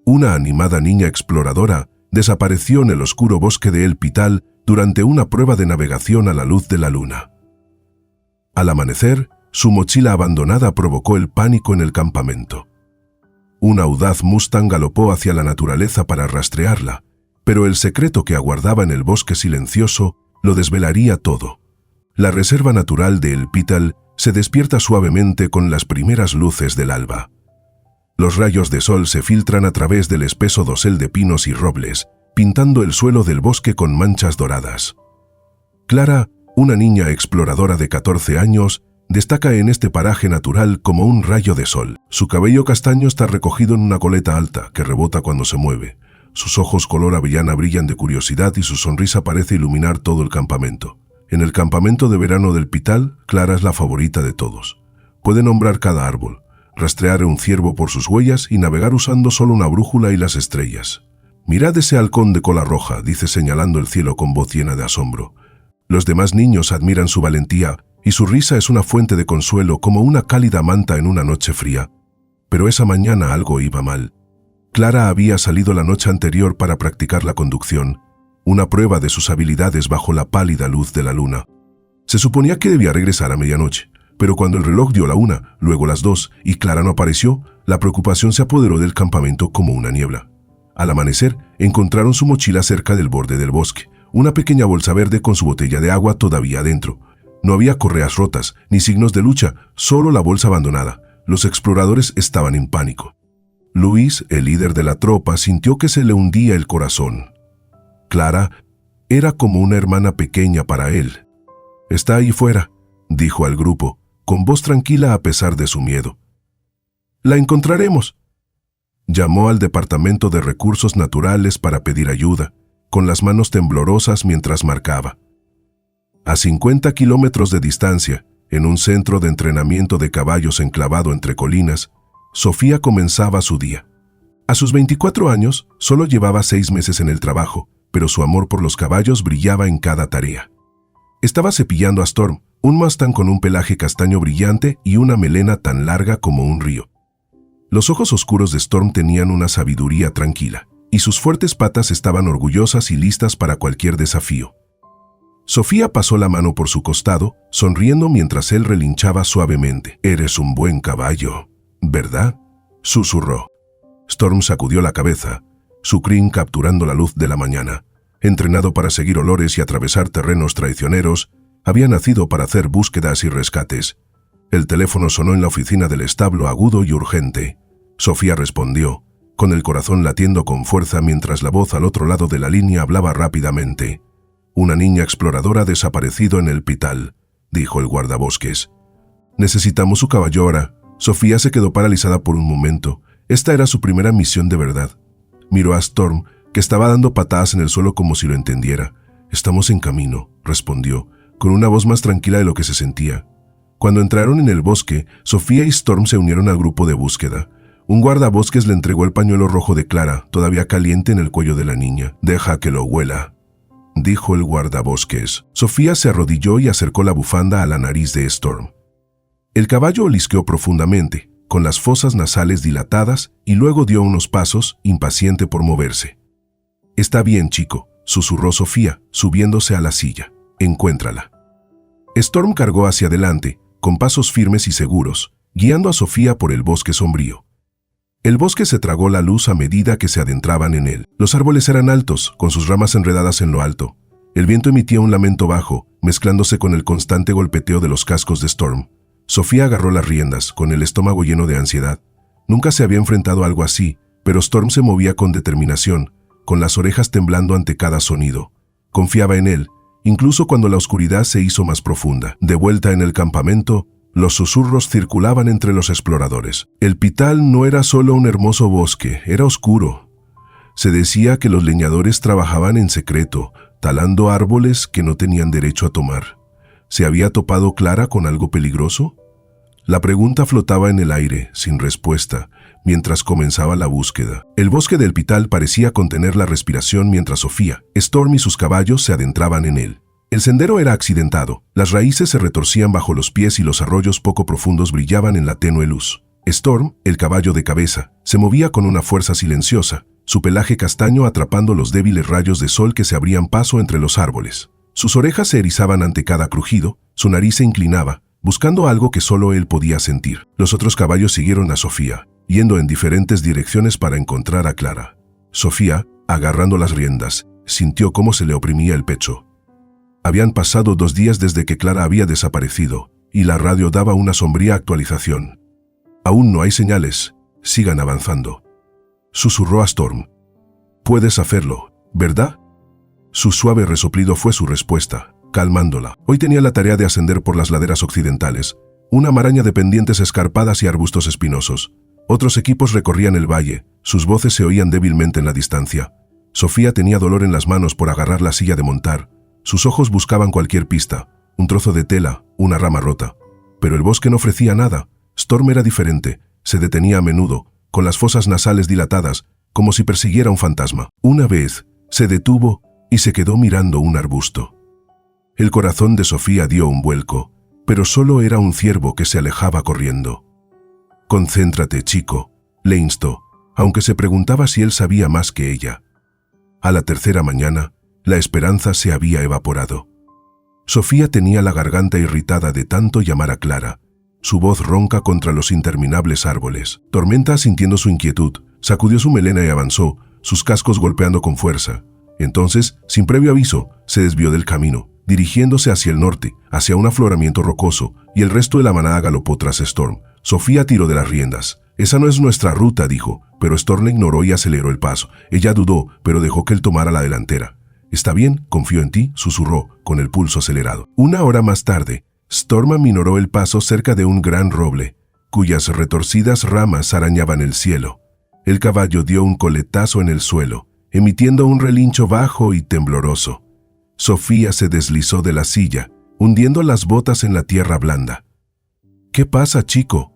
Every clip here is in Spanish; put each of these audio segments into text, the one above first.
Una animada niña exploradora desapareció en el oscuro bosque de El Pital durante una prueba de navegación a la luz de la luna. Al amanecer, su mochila abandonada provocó el pánico en el campamento. Un audaz Mustang galopó hacia la naturaleza para rastrearla, pero el secreto que aguardaba en el bosque silencioso lo desvelaría todo. La reserva natural de El Pital se despierta suavemente con las primeras luces del alba. Los rayos de sol se filtran a través del espeso dosel de pinos y robles, pintando el suelo del bosque con manchas doradas. Clara, una niña exploradora de 14 años, destaca en este paraje natural como un rayo de sol. Su cabello castaño está recogido en una coleta alta que rebota cuando se mueve. Sus ojos color avellana brillan de curiosidad y su sonrisa parece iluminar todo el campamento. En el campamento de verano del Pital, Clara es la favorita de todos. Puede nombrar cada árbol, rastrear un ciervo por sus huellas y navegar usando solo una brújula y las estrellas. «Mirad ese halcón de cola roja», dice señalando el cielo con voz llena de asombro. Los demás niños admiran su valentía y su risa es una fuente de consuelo como una cálida manta en una noche fría. Pero esa mañana algo iba mal. Clara había salido la noche anterior para practicar la conducción, una prueba de sus habilidades bajo la pálida luz de la luna. Se suponía que debía regresar a medianoche, pero cuando el reloj dio la 1, luego las 2 y Clara no apareció, la preocupación se apoderó del campamento como una niebla. Al amanecer, encontraron su mochila cerca del borde del bosque, una pequeña bolsa verde con su botella de agua todavía adentro. No había correas rotas, ni signos de lucha, solo la bolsa abandonada. Los exploradores estaban en pánico. Luis, el líder de la tropa, sintió que se le hundía el corazón. Clara era como una hermana pequeña para él. «Está ahí fuera», dijo al grupo, con voz tranquila a pesar de su miedo. «La encontraremos». Llamó al Departamento de Recursos Naturales para pedir ayuda, con las manos temblorosas mientras marcaba. A 50 kilómetros de distancia, en un centro de entrenamiento de caballos enclavado entre colinas, Sofía comenzaba su día. A sus 24 años, solo llevaba 6 meses en el trabajo, pero su amor por los caballos brillaba en cada tarea. Estaba cepillando a Storm, un Mustang con un pelaje castaño brillante y una melena tan larga como un río. Los ojos oscuros de Storm tenían una sabiduría tranquila, y sus fuertes patas estaban orgullosas y listas para cualquier desafío. Sofía pasó la mano por su costado, sonriendo mientras él relinchaba suavemente. «Eres un buen caballo, ¿verdad?», susurró. Storm sacudió la cabeza, su crin capturando la luz de la mañana. Entrenado para seguir olores y atravesar terrenos traicioneros, había nacido para hacer búsquedas y rescates. El teléfono sonó en la oficina del establo agudo y urgente. Sofía respondió, con el corazón latiendo con fuerza mientras la voz al otro lado de la línea hablaba rápidamente. «Una niña exploradora ha desaparecido en El Pital», dijo el guardabosques. «Necesitamos su caballo ahora». Sofía se quedó paralizada por un momento. Esta era su primera misión de verdad. Miró a Storm, que estaba dando patadas en el suelo como si lo entendiera. «Estamos en camino», respondió, con una voz más tranquila de lo que se sentía. Cuando entraron en el bosque, Sofía y Storm se unieron al grupo de búsqueda. Un guardabosques le entregó el pañuelo rojo de Clara, todavía caliente en el cuello de la niña. «Deja que lo huela», dijo el guardabosques. Sofía se arrodilló y acercó la bufanda a la nariz de Storm. El caballo olisqueó profundamente, con las fosas nasales dilatadas, y luego dio unos pasos, impaciente por moverse. «Está bien, chico», susurró Sofía, subiéndose a la silla. «Encuéntrala». Storm cargó hacia adelante, con pasos firmes y seguros, guiando a Sofía por el bosque sombrío. El bosque se tragó la luz a medida que se adentraban en él. Los árboles eran altos, con sus ramas enredadas en lo alto. El viento emitía un lamento bajo, mezclándose con el constante golpeteo de los cascos de Storm. Sofía agarró las riendas, con el estómago lleno de ansiedad. Nunca se había enfrentado a algo así, pero Storm se movía con determinación, con las orejas temblando ante cada sonido. Confiaba en él, incluso cuando la oscuridad se hizo más profunda. De vuelta en el campamento, los susurros circulaban entre los exploradores. El Pital no era solo un hermoso bosque, era oscuro. Se decía que los leñadores trabajaban en secreto, talando árboles que no tenían derecho a tomar. ¿Se había topado Clara con algo peligroso? La pregunta flotaba en el aire, sin respuesta, mientras comenzaba la búsqueda. El bosque del Pital parecía contener la respiración mientras Sofía, Storm y sus caballos se adentraban en él. El sendero era accidentado, las raíces se retorcían bajo los pies y los arroyos poco profundos brillaban en la tenue luz. Storm, el caballo de cabeza, se movía con una fuerza silenciosa, su pelaje castaño atrapando los débiles rayos de sol que se abrían paso entre los árboles. Sus orejas se erizaban ante cada crujido, su nariz se inclinaba, buscando algo que solo él podía sentir. Los otros caballos siguieron a Sofía, yendo en diferentes direcciones para encontrar a Clara. Sofía, agarrando las riendas, sintió cómo se le oprimía el pecho. Habían pasado 2 días desde que Clara había desaparecido, y la radio daba una sombría actualización. «Aún no hay señales, sigan avanzando», susurró a Storm. «Puedes hacerlo, ¿verdad?». Su suave resoplido fue su respuesta, calmándola. Hoy tenía la tarea de ascender por las laderas occidentales, una maraña de pendientes escarpadas y arbustos espinosos. Otros equipos recorrían el valle, sus voces se oían débilmente en la distancia. Sofía tenía dolor en las manos por agarrar la silla de montar. Sus ojos buscaban cualquier pista, un trozo de tela, una rama rota. Pero el bosque no ofrecía nada. Storm era diferente, se detenía a menudo, con las fosas nasales dilatadas, como si persiguiera un fantasma. Una vez, se detuvo y se quedó mirando un arbusto. El corazón de Sofía dio un vuelco, pero solo era un ciervo que se alejaba corriendo. «Concéntrate, chico», le instó, aunque se preguntaba si él sabía más que ella. A la tercera mañana, la esperanza se había evaporado. Sofía tenía la garganta irritada de tanto llamar a Clara, su voz ronca contra los interminables árboles. Tormenta, sintiendo su inquietud, sacudió su melena y avanzó, sus cascos golpeando con fuerza. Entonces, sin previo aviso, se desvió del camino, dirigiéndose hacia el norte, hacia un afloramiento rocoso, y el resto de la manada galopó tras Storm. Sofía tiró de las riendas. «Esa no es nuestra ruta», dijo, pero Storm la ignoró y aceleró el paso. Ella dudó, pero dejó que él tomara la delantera. «Está bien, confío en ti», susurró, con el pulso acelerado. 1 hora más tarde, Storm aminoró el paso cerca de un gran roble, cuyas retorcidas ramas arañaban el cielo. El caballo dio un coletazo en el suelo, emitiendo un relincho bajo y tembloroso. Sofía se deslizó de la silla, hundiendo las botas en la tierra blanda. «¿Qué pasa, chico?»,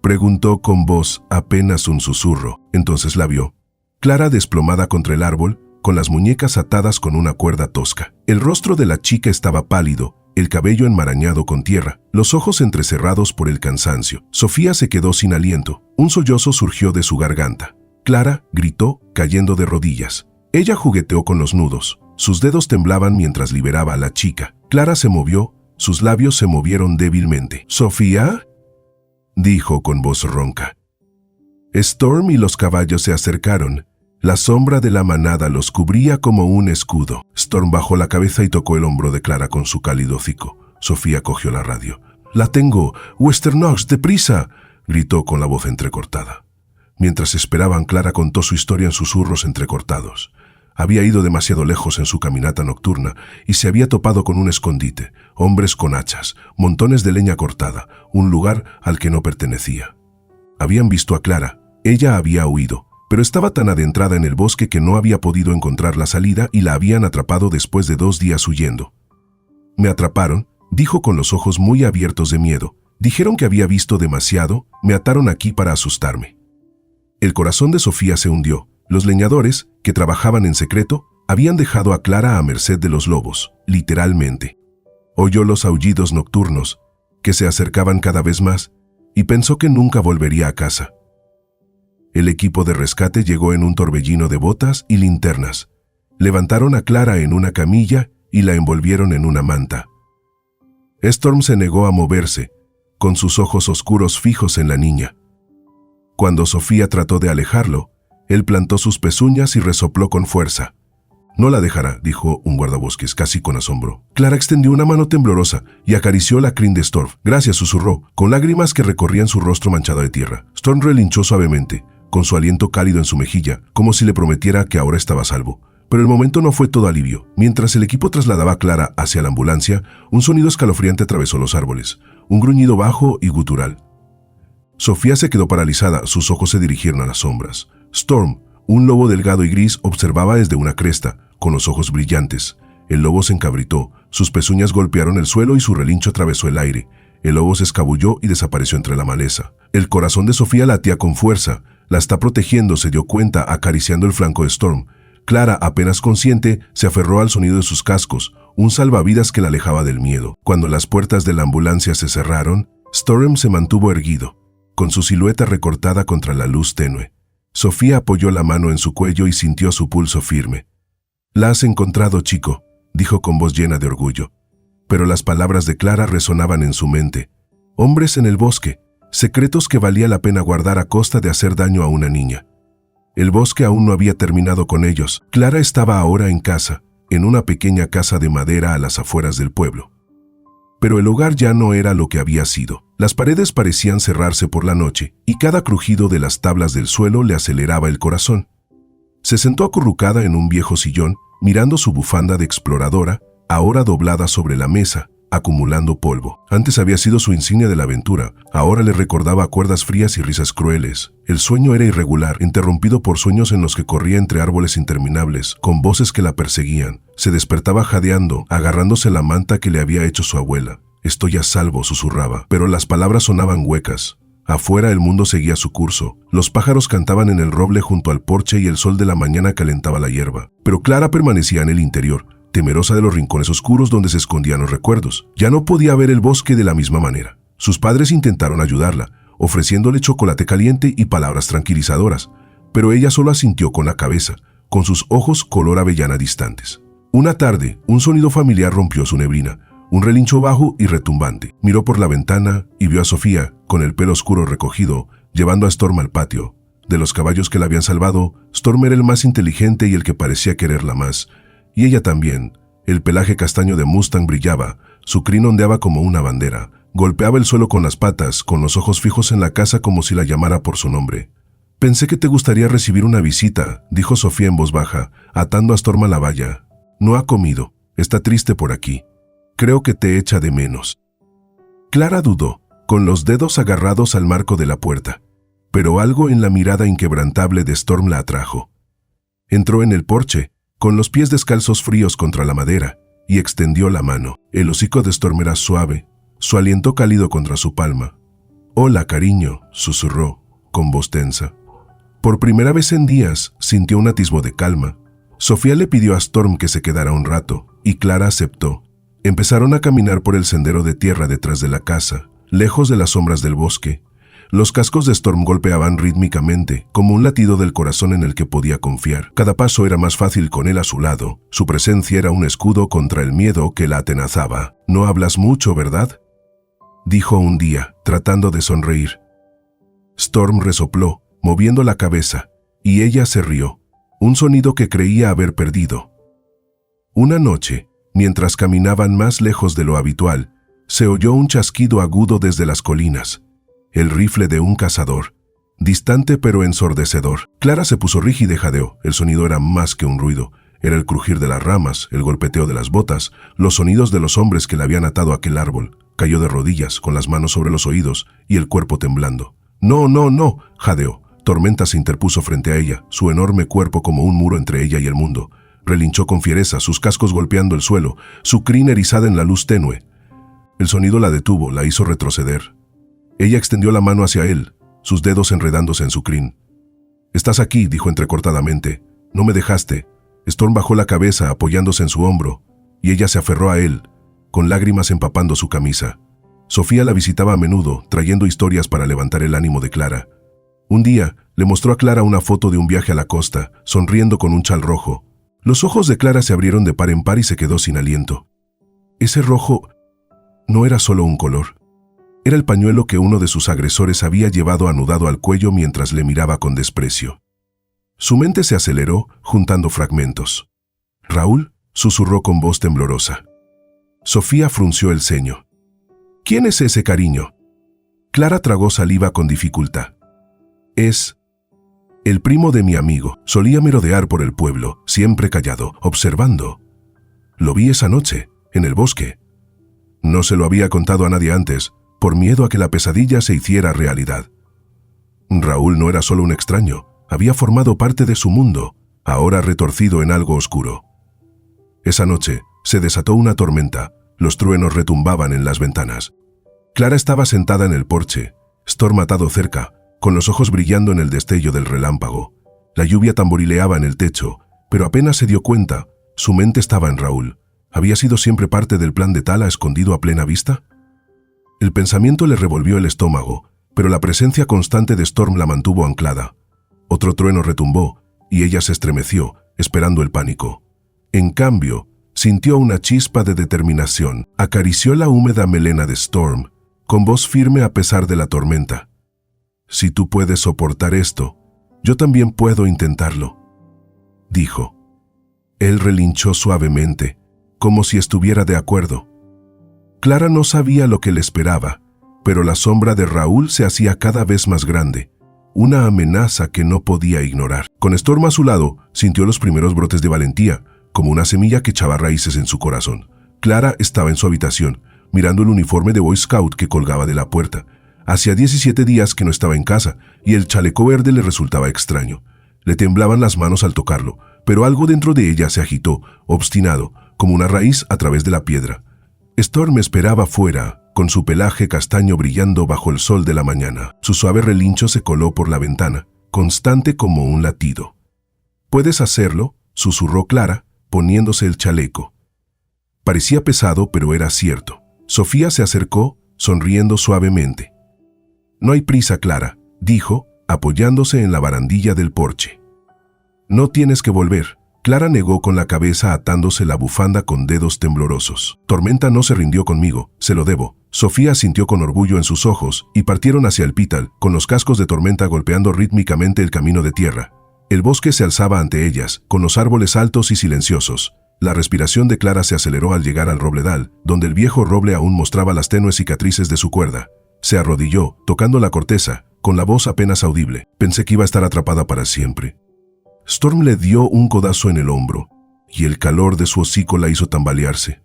preguntó con voz apenas un susurro. Entonces la vio. Clara desplomada contra el árbol, con las muñecas atadas con una cuerda tosca. El rostro de la chica estaba pálido, el cabello enmarañado con tierra, los ojos entrecerrados por el cansancio. Sofía se quedó sin aliento. Un sollozo surgió de su garganta. Clara gritó, cayendo de rodillas. Ella jugueteó con los nudos. Sus dedos temblaban mientras liberaba a la chica. Clara se movió, sus labios se movieron débilmente. «¿Sofía?», dijo con voz ronca. Storm y los caballos se acercaron. La sombra de la manada los cubría como un escudo. Storm bajó la cabeza y tocó el hombro de Clara con su cálido hocico. Sofía cogió la radio. «¡La tengo! ¡Westernox, deprisa!», gritó con la voz entrecortada. Mientras esperaban, Clara contó su historia en susurros entrecortados. Había ido demasiado lejos en su caminata nocturna y se había topado con un escondite, hombres con hachas, montones de leña cortada, un lugar al que no pertenecía. Habían visto a Clara, ella había huido, pero estaba tan adentrada en el bosque que no había podido encontrar la salida y la habían atrapado después de 2 días huyendo. «Me atraparon», dijo con los ojos muy abiertos de miedo. «Dijeron que había visto demasiado, me ataron aquí para asustarme». El corazón de Sofía se hundió. Los leñadores, que trabajaban en secreto, habían dejado a Clara a merced de los lobos, literalmente. Oyó los aullidos nocturnos, que se acercaban cada vez más, y pensó que nunca volvería a casa. El equipo de rescate llegó en un torbellino de botas y linternas. Levantaron a Clara en una camilla y la envolvieron en una manta. Storm se negó a moverse, con sus ojos oscuros fijos en la niña. Cuando Sofía trató de alejarlo, él plantó sus pezuñas y resopló con fuerza. «No la dejará», dijo un guardabosques casi con asombro. Clara extendió una mano temblorosa y acarició la crin de Storm. «Gracias», susurró, con lágrimas que recorrían su rostro manchado de tierra. Storm relinchó suavemente, con su aliento cálido en su mejilla, como si le prometiera que ahora estaba a salvo. Pero el momento no fue todo alivio. Mientras el equipo trasladaba a Clara hacia la ambulancia, un sonido escalofriante atravesó los árboles, un gruñido bajo y gutural. Sofía se quedó paralizada, sus ojos se dirigieron a las sombras. Storm, un lobo delgado y gris, observaba desde una cresta, con los ojos brillantes. El lobo se encabritó, sus pezuñas golpearon el suelo y su relincho atravesó el aire. El lobo se escabulló y desapareció entre la maleza. El corazón de Sofía latía con fuerza. La está protegiendo, se dio cuenta, acariciando el flanco de Storm. Clara, apenas consciente, se aferró al sonido de sus cascos, un salvavidas que la alejaba del miedo. Cuando las puertas de la ambulancia se cerraron, Storm se mantuvo erguido. con su silueta recortada contra la luz tenue. Sofía apoyó la mano en su cuello y sintió su pulso firme. «La has encontrado, chico», dijo con voz llena de orgullo. Pero las palabras de Clara resonaban en su mente. Hombres en el bosque, secretos que valía la pena guardar a costa de hacer daño a una niña. El bosque aún no había terminado con ellos. Clara estaba ahora en casa, en una pequeña casa de madera a las afueras del pueblo. Pero el hogar ya no era lo que había sido. Las paredes parecían cerrarse por la noche y cada crujido de las tablas del suelo le aceleraba el corazón. Se sentó acurrucada en un viejo sillón, mirando su bufanda de exploradora, ahora doblada sobre la mesa, acumulando polvo. Antes había sido su insignia de la aventura, ahora le recordaba cuerdas frías y risas crueles. El sueño era irregular, interrumpido por sueños en los que corría entre árboles interminables, con voces que la perseguían. Se despertaba jadeando, agarrándose la manta que le había hecho su abuela. «Estoy a salvo», susurraba, pero las palabras sonaban huecas. Afuera el mundo seguía su curso. Los pájaros cantaban en el roble junto al porche y el sol de la mañana calentaba la hierba. Pero Clara permanecía en el interior, temerosa de los rincones oscuros donde se escondían los recuerdos. Ya no podía ver el bosque de la misma manera. Sus padres intentaron ayudarla, ofreciéndole chocolate caliente y palabras tranquilizadoras, pero ella solo asintió con la cabeza, con sus ojos color avellana distantes. Una tarde, un sonido familiar rompió su neblina, un relincho bajo y retumbante. Miró por la ventana y vio a Sofía, con el pelo oscuro recogido, llevando a Storm al patio. De los caballos que la habían salvado, Storm era el más inteligente y el que parecía quererla más. Y ella también. El pelaje castaño de Mustang brillaba, su crin ondeaba como una bandera. Golpeaba el suelo con las patas, con los ojos fijos en la casa como si la llamara por su nombre. «Pensé que te gustaría recibir una visita», dijo Sofía en voz baja, atando a Storm a la valla. «No ha comido. Está triste por aquí. Creo que te echa de menos». Clara dudó, con los dedos agarrados al marco de la puerta, pero algo en la mirada inquebrantable de Storm la atrajo. Entró en el porche, con los pies descalzos fríos contra la madera, y extendió la mano. El hocico de Storm era suave, su aliento cálido contra su palma. «Hola, cariño», susurró, con voz tensa. Por primera vez en días, sintió un atisbo de calma. Sofía le pidió a Storm que se quedara un rato, y Clara aceptó. Empezaron a caminar por el sendero de tierra detrás de la casa, lejos de las sombras del bosque. Los cascos de Storm golpeaban rítmicamente, como un latido del corazón en el que podía confiar. Cada paso era más fácil con él a su lado. Su presencia era un escudo contra el miedo que la atenazaba. «No hablas mucho, ¿verdad?», dijo un día, tratando de sonreír. Storm resopló, moviendo la cabeza, y ella se rió, un sonido que creía haber perdido. Una noche, mientras caminaban más lejos de lo habitual, se oyó un chasquido agudo desde las colinas. El rifle de un cazador, distante pero ensordecedor. Clara se puso rígida y jadeó. El sonido era más que un ruido. Era el crujir de las ramas, el golpeteo de las botas, los sonidos de los hombres que le habían atado a aquel árbol. Cayó de rodillas, con las manos sobre los oídos y el cuerpo temblando. «No, no, no», jadeó. Tormenta se interpuso frente a ella, su enorme cuerpo como un muro entre ella y el mundo. Relinchó con fiereza, sus cascos golpeando el suelo, su crin erizada en la luz tenue. El sonido la detuvo, la hizo retroceder. Ella extendió la mano hacia él, sus dedos enredándose en su crin. «Estás aquí», dijo entrecortadamente. «No me dejaste». Storm bajó la cabeza apoyándose en su hombro, y ella se aferró a él, con lágrimas empapando su camisa. Sofía la visitaba a menudo, trayendo historias para levantar el ánimo de Clara. Un día, le mostró a Clara una foto de un viaje a la costa, sonriendo con un chal rojo. Los ojos de Clara se abrieron de par en par y se quedó sin aliento. Ese rojo no era solo un color. Era el pañuelo que uno de sus agresores había llevado anudado al cuello mientras le miraba con desprecio. Su mente se aceleró, juntando fragmentos. «¿Raúl?», susurró con voz temblorosa. Sofía frunció el ceño. «¿Quién es ese cariño?». Clara tragó saliva con dificultad. «Es el primo de mi amigo. Solía merodear por el pueblo, siempre callado, observando. Lo vi esa noche, en el bosque». No se lo había contado a nadie antes, por miedo a que la pesadilla se hiciera realidad. Raúl no era solo un extraño, había formado parte de su mundo, ahora retorcido en algo oscuro. Esa noche se desató una tormenta, los truenos retumbaban en las ventanas. Clara estaba sentada en el porche, Storm atado cerca, con los ojos brillando en el destello del relámpago. La lluvia tamborileaba en el techo, pero apenas se dio cuenta, su mente estaba en Raúl. ¿Había sido siempre parte del plan de Tala escondido a plena vista? El pensamiento le revolvió el estómago, pero la presencia constante de Storm la mantuvo anclada. Otro trueno retumbó y ella se estremeció, esperando el pánico. En cambio, sintió una chispa de determinación. Acarició la húmeda melena de Storm, con voz firme a pesar de la tormenta. «Si tú puedes soportar esto, yo también puedo intentarlo», dijo. Él relinchó suavemente, como si estuviera de acuerdo. Clara no sabía lo que le esperaba, pero la sombra de Raúl se hacía cada vez más grande, una amenaza que no podía ignorar. Con Storm a su lado, sintió los primeros brotes de valentía, como una semilla que echaba raíces en su corazón. Clara estaba en su habitación, mirando el uniforme de Boy Scout que colgaba de la puerta. Hacía 17 días que no estaba en casa, y el chaleco verde le resultaba extraño. Le temblaban las manos al tocarlo, pero algo dentro de ella se agitó, obstinado, como una raíz a través de la piedra. Storm esperaba fuera, con su pelaje castaño brillando bajo el sol de la mañana. Su suave relincho se coló por la ventana, constante como un latido. «¿Puedes hacerlo?», susurró Clara, poniéndose el chaleco. Parecía pesado, pero era cierto. Sofía se acercó, sonriendo suavemente. «No hay prisa, Clara», dijo, apoyándose en la barandilla del porche. «No tienes que volver». Clara negó con la cabeza atándose la bufanda con dedos temblorosos. «Tormenta no se rindió conmigo, se lo debo». Sofía sintió con orgullo en sus ojos y partieron hacia el Pital, con los cascos de Tormenta golpeando rítmicamente el camino de tierra. El bosque se alzaba ante ellas, con los árboles altos y silenciosos. La respiración de Clara se aceleró al llegar al robledal, donde el viejo roble aún mostraba las tenues cicatrices de su cuerda. Se arrodilló, tocando la corteza, con la voz apenas audible. «Pensé que iba a estar atrapada para siempre». Storm le dio un codazo en el hombro, y el calor de su hocico la hizo tambalearse.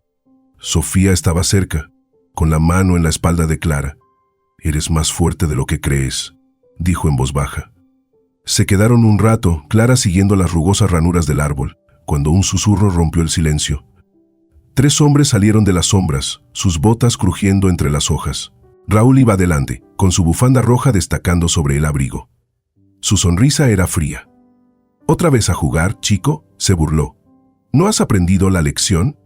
Sofía estaba cerca, con la mano en la espalda de Clara. «Eres más fuerte de lo que crees», dijo en voz baja. Se quedaron un rato, Clara siguiendo las rugosas ranuras del árbol, cuando un susurro rompió el silencio. 3 hombres salieron de las sombras, sus botas crujiendo entre las hojas. Raúl iba adelante, con su bufanda roja destacando sobre el abrigo. Su sonrisa era fría. «¿Otra vez a jugar, chico?», se burló. «¿No has aprendido la lección?».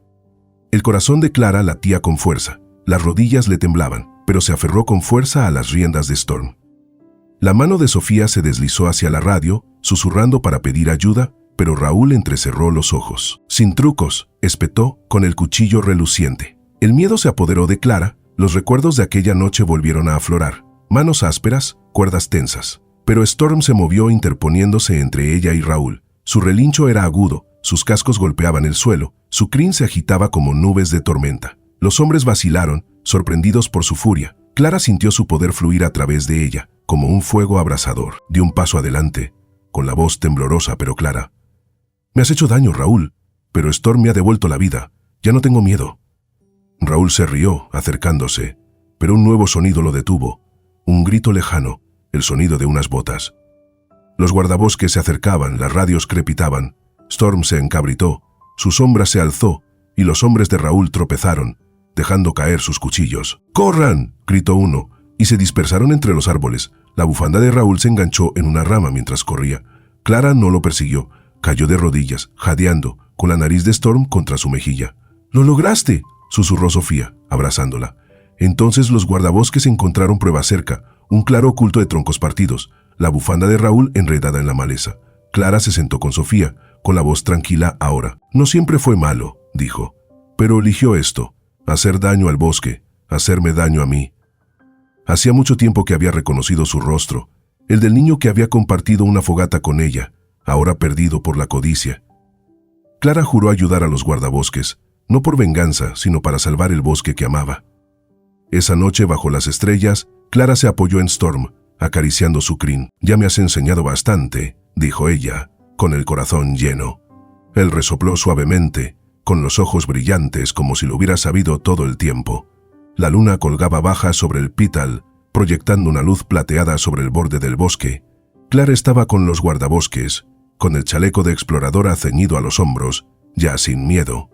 El corazón de Clara latía con fuerza. Las rodillas le temblaban, pero se aferró con fuerza a las riendas de Storm. La mano de Sofía se deslizó hacia la radio, susurrando para pedir ayuda, pero Raúl entrecerró los ojos. «Sin trucos», espetó, con el cuchillo reluciente. El miedo se apoderó de Clara, los recuerdos de aquella noche volvieron a aflorar. Manos ásperas, cuerdas tensas. Pero Storm se movió interponiéndose entre ella y Raúl. Su relincho era agudo, sus cascos golpeaban el suelo, su crin se agitaba como nubes de tormenta. Los hombres vacilaron, sorprendidos por su furia. Clara sintió su poder fluir a través de ella, como un fuego abrasador. Dio un paso adelante, con la voz temblorosa pero clara. «Me has hecho daño, Raúl, pero Storm me ha devuelto la vida. Ya no tengo miedo». Raúl se rió, acercándose, pero un nuevo sonido lo detuvo. Un grito lejano, el sonido de unas botas. Los guardabosques se acercaban, las radios crepitaban. Storm se encabritó, su sombra se alzó, y los hombres de Raúl tropezaron, dejando caer sus cuchillos. «¡Corran!», gritó uno, y se dispersaron entre los árboles. La bufanda de Raúl se enganchó en una rama mientras corría. Clara no lo persiguió, cayó de rodillas, jadeando, con la nariz de Storm contra su mejilla. «¡Lo lograste!», susurró Sofía, abrazándola. Entonces los guardabosques encontraron prueba cerca, un claro oculto de troncos partidos, la bufanda de Raúl enredada en la maleza. Clara se sentó con Sofía, con la voz tranquila ahora. «No siempre fue malo», dijo, «pero eligió esto, hacer daño al bosque, hacerme daño a mí». Hacía mucho tiempo que había reconocido su rostro, el del niño que había compartido una fogata con ella, ahora perdido por la codicia. Clara juró ayudar a los guardabosques, no por venganza, sino para salvar el bosque que amaba. Esa noche, bajo las estrellas, Clara se apoyó en Storm, acariciando su crin. «Ya me has enseñado bastante», dijo ella, con el corazón lleno. Él resopló suavemente, con los ojos brillantes como si lo hubiera sabido todo el tiempo. La luna colgaba baja sobre el Pital, proyectando una luz plateada sobre el borde del bosque. Clara estaba con los guardabosques, con el chaleco de exploradora ceñido a los hombros, ya sin miedo.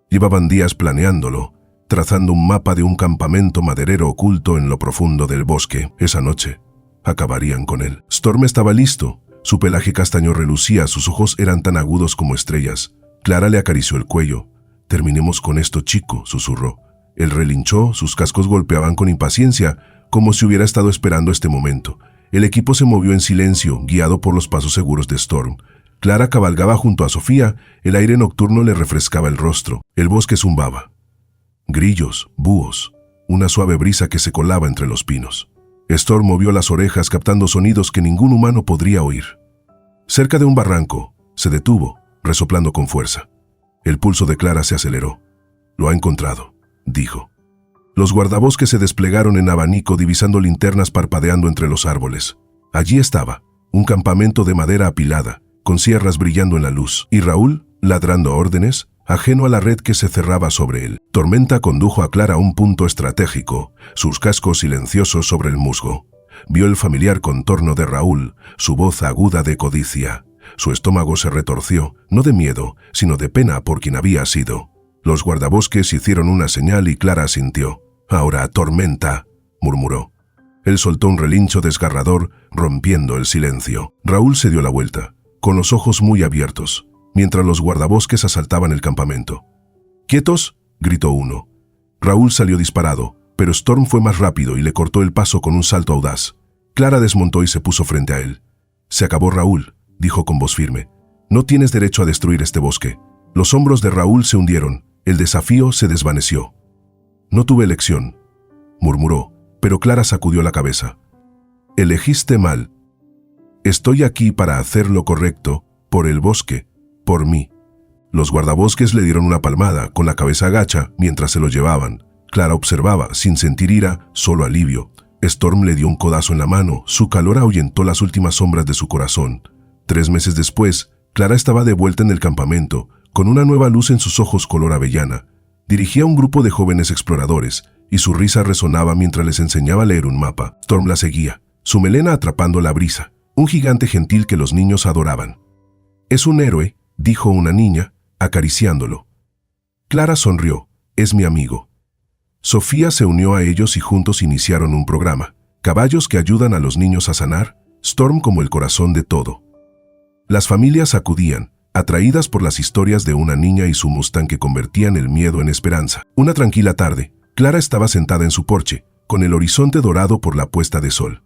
Llevaban días planeándolo, trazando un mapa de un campamento maderero oculto en lo profundo del bosque. Esa noche, acabarían con él. Storm estaba listo. Su pelaje castaño relucía, sus ojos eran tan agudos como estrellas. Clara le acarició el cuello. «Terminemos con esto, chico», susurró. Él relinchó, sus cascos golpeaban con impaciencia, como si hubiera estado esperando este momento. El equipo se movió en silencio, guiado por los pasos seguros de Storm. Clara cabalgaba junto a Sofía, el aire nocturno le refrescaba el rostro, el bosque zumbaba. Grillos, búhos, una suave brisa que se colaba entre los pinos. Storm movió las orejas captando sonidos que ningún humano podría oír. Cerca de un barranco, se detuvo, resoplando con fuerza. El pulso de Clara se aceleró. «Lo ha encontrado», dijo. Los guardabosques se desplegaron en abanico divisando linternas parpadeando entre los árboles. Allí estaba, un campamento de madera apilada, con sierras brillando en la luz, y Raúl, ladrando órdenes, ajeno a la red que se cerraba sobre él. Tormenta condujo a Clara a un punto estratégico, sus cascos silenciosos sobre el musgo. Vio el familiar contorno de Raúl, su voz aguda de codicia. Su estómago se retorció, no de miedo, sino de pena por quien había sido. Los guardabosques hicieron una señal y Clara asintió. «Ahora, Tormenta», murmuró. Él soltó un relincho desgarrador, rompiendo el silencio. Raúl se dio la vuelta, con los ojos muy abiertos, mientras los guardabosques asaltaban el campamento. «¡Quietos!», gritó uno. Raúl salió disparado, pero Storm fue más rápido y le cortó el paso con un salto audaz. Clara desmontó y se puso frente a él. «Se acabó, Raúl», dijo con voz firme. «No tienes derecho a destruir este bosque». Los hombros de Raúl se hundieron, el desafío se desvaneció. «No tuve elección», murmuró, pero Clara sacudió la cabeza. «Elegiste mal. Estoy aquí para hacer lo correcto, por el bosque, por mí». Los guardabosques le dieron una palmada, con la cabeza agacha, mientras se lo llevaban. Clara observaba, sin sentir ira, solo alivio. Storm le dio un codazo en la mano, su calor ahuyentó las últimas sombras de su corazón. 3 meses después, Clara estaba de vuelta en el campamento, con una nueva luz en sus ojos color avellana. Dirigía a un grupo de jóvenes exploradores, y su risa resonaba mientras les enseñaba a leer un mapa. Storm la seguía, su melena atrapando la brisa, un gigante gentil que los niños adoraban. «Es un héroe», dijo una niña, acariciándolo. Clara sonrió. «Es mi amigo». Sofía se unió a ellos y juntos iniciaron un programa. Caballos que ayudan a los niños a sanar, Storm como el corazón de todo. Las familias acudían, atraídas por las historias de una niña y su Mustang que convertían el miedo en esperanza. Una tranquila tarde, Clara estaba sentada en su porche, con el horizonte dorado por la puesta de sol.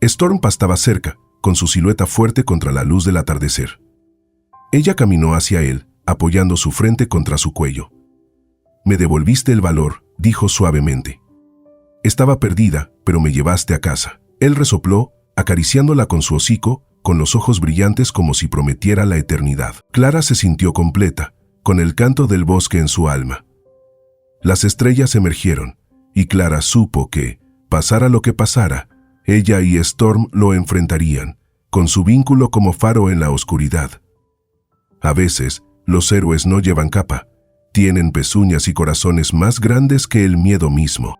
Storm pastaba cerca, con su silueta fuerte contra la luz del atardecer. Ella caminó hacia él, apoyando su frente contra su cuello. «Me devolviste el valor», dijo suavemente. «Estaba perdida, pero me llevaste a casa». Él resopló, acariciándola con su hocico, con los ojos brillantes como si prometiera la eternidad. Clara se sintió completa, con el canto del bosque en su alma. Las estrellas emergieron, y Clara supo que, pasara lo que pasara, ella y Storm lo enfrentarían, con su vínculo como faro en la oscuridad. A veces, los héroes no llevan capa, tienen pezuñas y corazones más grandes que el miedo mismo.